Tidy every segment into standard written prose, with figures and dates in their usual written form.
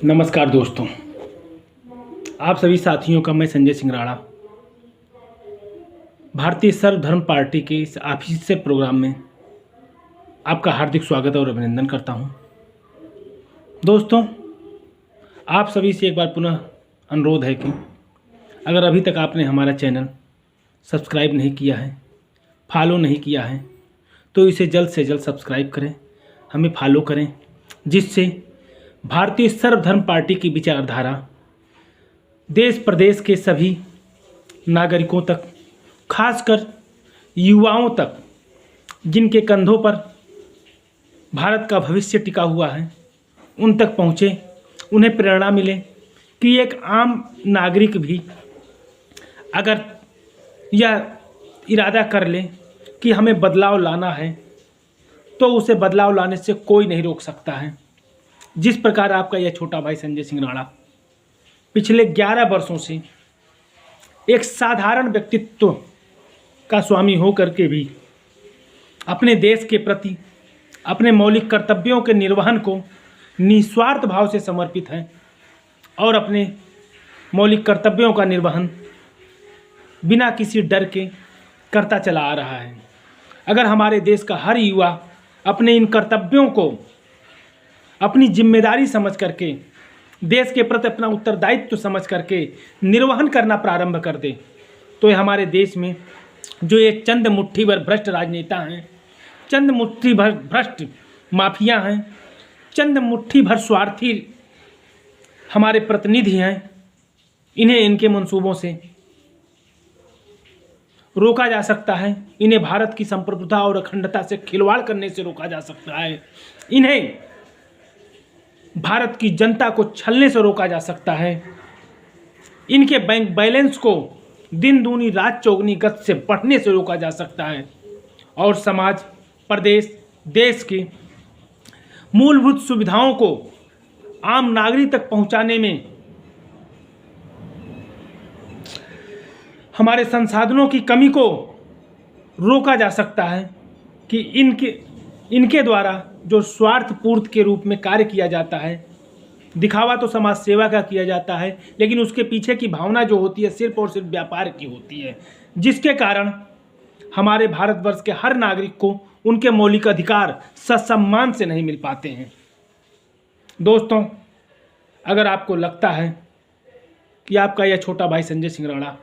नमस्कार दोस्तों, आप सभी साथियों का मैं संजय सिंह राणा भारतीय सर्वधर्म पार्टी के इस ऑफिशियल प्रोग्राम में आपका हार्दिक स्वागत और अभिनंदन करता हूं। दोस्तों, आप सभी से एक बार पुनः अनुरोध है कि अगर अभी तक आपने हमारा चैनल सब्सक्राइब नहीं किया है, फॉलो नहीं किया है, तो इसे जल्द से जल्द सब्सक्राइब करें, हमें फॉलो करें, जिससे भारतीय सर्वधर्म पार्टी की विचारधारा देश प्रदेश के सभी नागरिकों तक, खासकर युवाओं तक, जिनके कंधों पर भारत का भविष्य टिका हुआ है, उन तक पहुँचे, उन्हें प्रेरणा मिले कि एक आम नागरिक भी अगर यह इरादा कर ले कि हमें बदलाव लाना है तो उसे बदलाव लाने से कोई नहीं रोक सकता है। जिस प्रकार आपका यह छोटा भाई संजय सिंह राणा पिछले 11 वर्षों से एक साधारण व्यक्तित्व का स्वामी होकर के भी अपने देश के प्रति अपने मौलिक कर्तव्यों के निर्वहन को निस्वार्थ भाव से समर्पित है और अपने मौलिक कर्तव्यों का निर्वहन बिना किसी डर के करता चला आ रहा है। अगर हमारे देश का हर युवा अपने इन कर्तव्यों को अपनी जिम्मेदारी समझ करके, देश के प्रति अपना उत्तरदायित्व समझ करके निर्वहन करना प्रारंभ कर दे, तो ये हमारे देश में जो ये चंद मुट्ठी भर भ्रष्ट राजनेता हैं, चंद मुट्ठी भर भ्रष्ट माफिया हैं, चंद मुट्ठी भर स्वार्थी हमारे प्रतिनिधि हैं, इन्हें इनके मंसूबों से रोका जा सकता है। इन्हें भारत की संप्रभुता और अखंडता से खिलवाड़ करने से रोका जा सकता है। इन्हें भारत की जनता को छलने से रोका जा सकता है। इनके बैंक बैलेंस को दिन दूनी रात चौगनी गति से बढ़ने से रोका जा सकता है और समाज, प्रदेश, देश की मूलभूत सुविधाओं को आम नागरिक तक पहुंचाने में, हमारे संसाधनों की कमी को रोका जा सकता है कि इनके द्वारा जो स्वार्थ पूर्ति के रूप में कार्य किया जाता है, दिखावा तो समाज सेवा का किया जाता है, लेकिन उसके पीछे की भावना जो होती है सिर्फ और सिर्फ व्यापार की होती है, जिसके कारण हमारे भारतवर्ष के हर नागरिक को उनके मौलिक अधिकार ससम्मान से नहीं मिल पाते हैं। दोस्तों, अगर आपको लगता है कि आपका यह छोटा भाई संजय सिंह राणा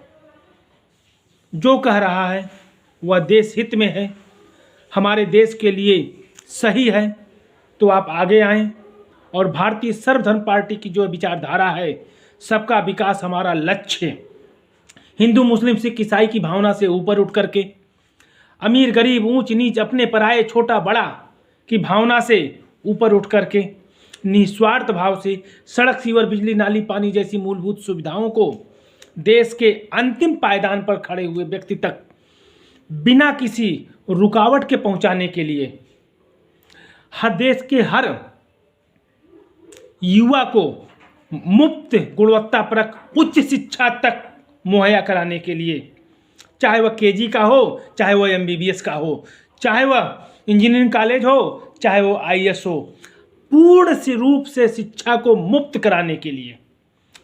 जो कह रहा है वह देश हित में है, हमारे देश के लिए सही है, तो आप आगे आएं और भारतीय सर्वधर्म पार्टी की जो विचारधारा है, सबका विकास हमारा लक्ष्य, हिंदू मुस्लिम सिख ईसाई की भावना से ऊपर उठ करके, अमीर गरीब ऊंच नीच अपने पराये छोटा बड़ा की भावना से ऊपर उठ करके निस्वार्थ भाव से सड़क, सीवर, बिजली, नाली, पानी जैसी मूलभूत सुविधाओं को देश के अंतिम पायदान पर खड़े हुए व्यक्ति तक बिना किसी रुकावट के पहुंचाने के लिए, हर देश के हर युवा को मुफ्त गुणवत्तापरक उच्च शिक्षा तक मुहैया कराने के लिए, चाहे वह केजी का हो, चाहे वह एमबीबीएस का हो, चाहे वह इंजीनियरिंग कॉलेज हो, चाहे वो आईएएस हो, पूर्ण रूप से शिक्षा को मुफ्त कराने के लिए,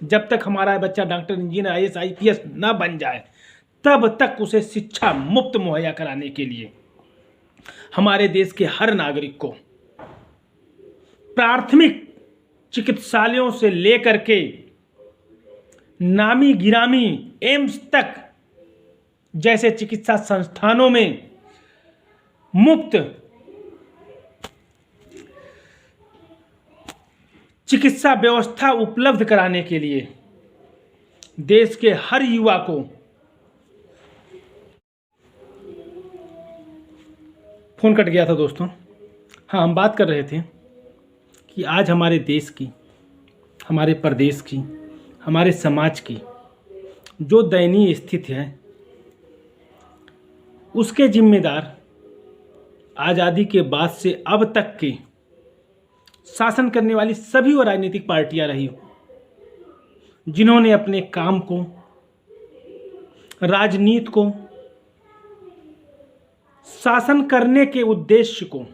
जब तक हमारा बच्चा डॉक्टर, इंजीनियर, आईएएस, आईपीएस न बन जाए तब तक उसे शिक्षा मुफ्त मुहैया कराने के लिए हमारे देश के हर नागरिक को प्राथमिक चिकित्सालयों से लेकर के नामी गिरामी एम्स तक जैसे चिकित्सा संस्थानों में मुफ्त चिकित्सा व्यवस्था उपलब्ध कराने के लिए देश के हर युवा को, फोन कट गया था दोस्तों। हाँ, हम बात कर रहे थे कि आज हमारे देश की, हमारे प्रदेश की, हमारे समाज की जो दयनीय स्थिति है, उसके जिम्मेदार आज़ादी के बाद से अब तक के शासन करने वाली सभी वो राजनीतिक पार्टियां रही हो, जिन्होंने अपने काम को, राजनीति को, शासन करने के उद्देश्य को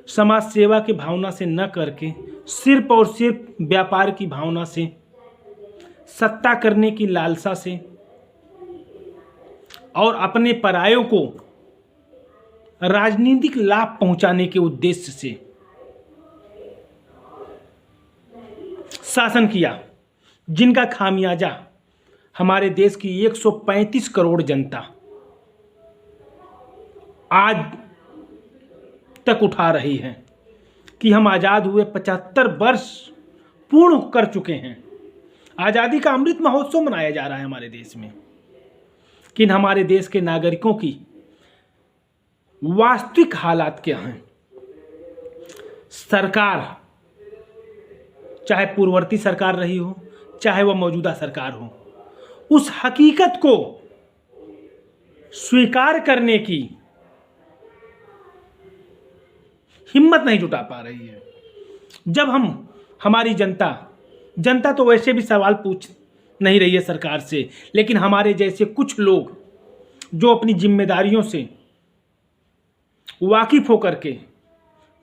समाज सेवा की भावना से न करके सिर्फ और सिर्फ व्यापार की भावना से, सत्ता करने की लालसा से और अपने परायों को राजनीतिक लाभ पहुंचाने के उद्देश्य से शासन किया, जिनका खामियाजा हमारे देश की 135 करोड़ जनता आज तक उठा रही है कि हम आज़ाद हुए 75 वर्ष पूर्ण कर चुके हैं। आज़ादी का अमृत महोत्सव मनाया जा रहा है हमारे देश में, लेकिन हमारे देश के नागरिकों की वास्तविक हालात क्या हैं? सरकार, चाहे पूर्ववर्ती सरकार रही हो, चाहे वह मौजूदा सरकार हो, उस हकीकत को स्वीकार करने की हिम्मत नहीं जुटा पा रही है। जब हमारी जनता तो वैसे भी सवाल पूछ नहीं रही है सरकार से, लेकिन हमारे जैसे कुछ लोग जो अपनी जिम्मेदारियों से वाकिफ होकर के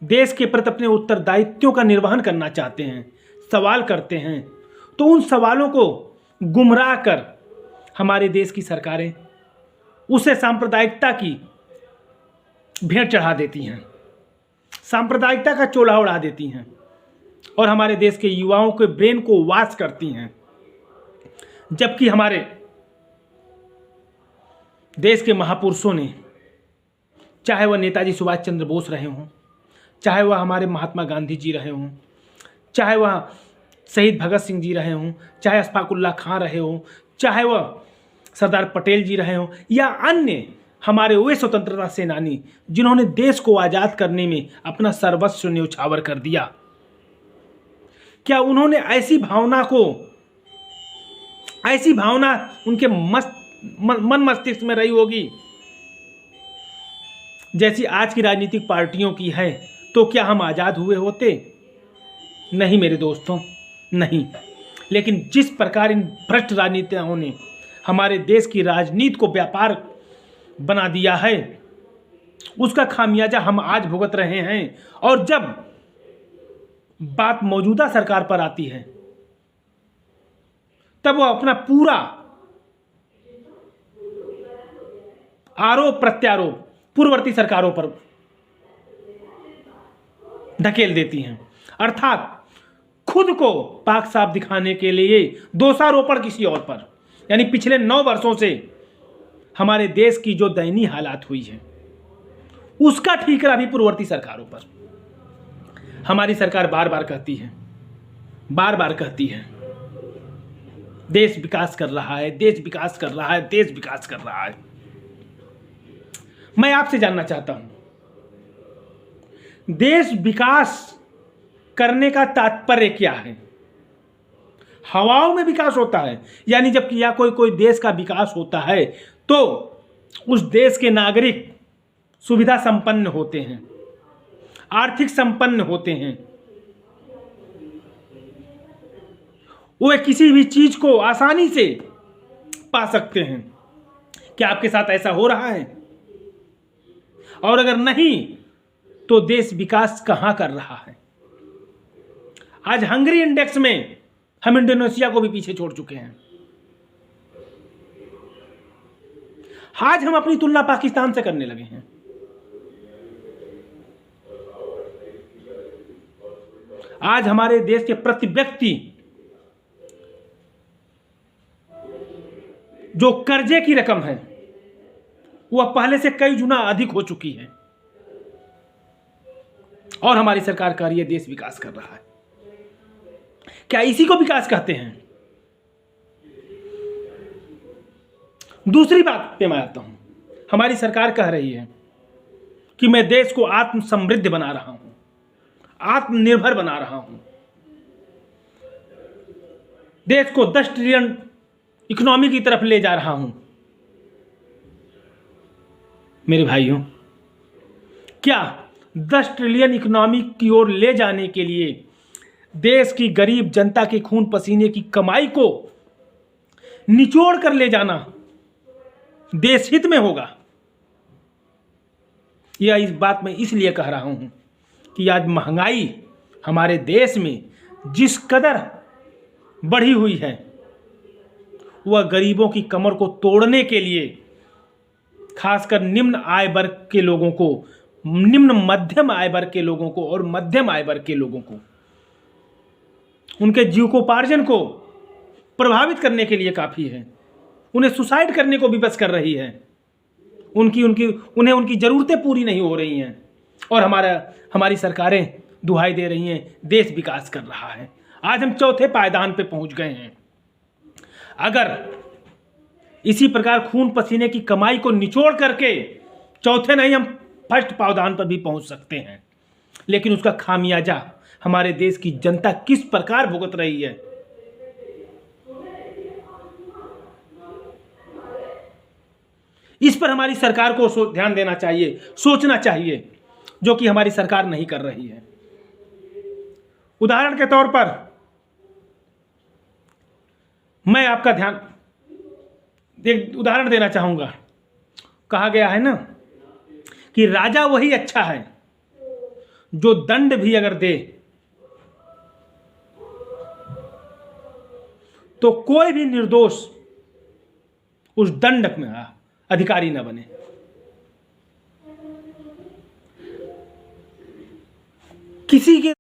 देश के प्रति अपने उत्तरदायित्वों का निर्वहन करना चाहते हैं, सवाल करते हैं, तो उन सवालों को गुमराह कर हमारे देश की सरकारें उसे सांप्रदायिकता की भेंट चढ़ा देती हैं, सांप्रदायिकता का चोला उड़ा देती हैं और हमारे देश के युवाओं के ब्रेन को वाश करती हैं। जबकि हमारे देश के महापुरुषों ने, चाहे वह नेताजी सुभाष चंद्र बोस रहे हों, चाहे वह हमारे महात्मा गांधी जी रहे हों, चाहे वह शहीद भगत सिंह जी रहे हों, चाहे अशफाक उल्लाह खां रहे हों, चाहे वह सरदार पटेल जी रहे हों, या अन्य हमारे वे स्वतंत्रता सेनानी जिन्होंने देश को आज़ाद करने में अपना सर्वस्व न्यौछावर कर दिया, क्या उन्होंने ऐसी भावना उनके मन मस्तिष्क में रही होगी जैसी आज की राजनीतिक पार्टियों की है? तो क्या हम आज़ाद हुए होते? नहीं मेरे दोस्तों, नहीं। लेकिन जिस प्रकार इन भ्रष्ट राजनीतियों ने हमारे देश की राजनीति को व्यापार बना दिया है, उसका खामियाजा हम आज भुगत रहे हैं। और जब बात मौजूदा सरकार पर आती है, तब वो अपना पूरा आरोप प्रत्यारोप पूर्ववर्ती सरकारों पर ढकेल देती हैं, अर्थात खुद को पाक साफ दिखाने के लिए दोषारोपण किसी और पर। यानी पिछले 9 वर्षों से हमारे देश की जो दयनीय हालात हुई है, उसका ठीकरा भी पूर्ववर्ती सरकारों पर। हमारी सरकार बार बार कहती है देश विकास कर रहा है, देश विकास कर रहा है, देश विकास कर रहा है। मैं आपसे जानना चाहता हूं, देश विकास करने का तात्पर्य क्या है? हवाओं में विकास होता है? यानी जब या कोई देश का विकास होता है तो उस देश के नागरिक सुविधा संपन्न होते हैं, आर्थिक संपन्न होते हैं, वो किसी भी चीज को आसानी से पा सकते हैं। क्या आपके साथ ऐसा हो रहा है? और अगर नहीं तो देश विकास कहां कर रहा है? आज हंगरी इंडेक्स में हम इंडोनेशिया को भी पीछे छोड़ चुके हैं। आज हम अपनी तुलना पाकिस्तान से करने लगे हैं। आज हमारे देश के प्रति व्यक्ति जो कर्जे की रकम है वह पहले से कई गुना अधिक हो चुकी है, और हमारी सरकार कह रही है देश विकास कर रहा है। क्या इसी को विकास कहते हैं? दूसरी बात पे मैं आता हूं, हमारी सरकार कह रही है कि मैं देश को आत्म समृद्ध बना रहा हूं, आत्मनिर्भर बना रहा हूं, देश को 10 ट्रिलियन इकोनॉमी की तरफ ले जा रहा हूं। मेरे भाइयों, क्या 10 ट्रिलियन इकोनॉमी की ओर ले जाने के लिए देश की गरीब जनता के खून पसीने की कमाई को निचोड़ कर ले जाना देश हित में होगा? यह इस बात में इसलिए कह रहा हूं कि आज महंगाई हमारे देश में जिस कदर बढ़ी हुई है वह गरीबों की कमर को तोड़ने के लिए, खासकर निम्न आय वर्ग के लोगों को, निम्न मध्यम आय वर्ग के लोगों को और मध्यम आय वर्ग के लोगों को, उनके जीविकोपार्जन को प्रभावित करने के लिए काफ़ी है। उन्हें सुसाइड करने को भी बस कर रही है। उन्हें उनकी ज़रूरतें पूरी नहीं हो रही हैं और हमारी सरकारें दुहाई दे रही हैं, देश विकास कर रहा है। आज हम चौथे पायदान पे पहुंच गए हैं। अगर इसी प्रकार खून पसीने की कमाई को निचोड़ करके चौथे नहीं, हम फर्स्ट पायदान पर भी पहुंच सकते हैं, लेकिन उसका खामियाजा हमारे देश की जनता किस प्रकार भुगत रही है, इस पर हमारी सरकार को ध्यान देना चाहिए, सोचना चाहिए, जो कि हमारी सरकार नहीं कर रही है। उदाहरण के तौर पर मैं आपका ध्यान एक उदाहरण देना चाहूंगा। कहा गया है ना कि राजा वही अच्छा है जो दंड भी अगर दे तो कोई भी निर्दोष उस दंड में अधिकारी न बने। किसी के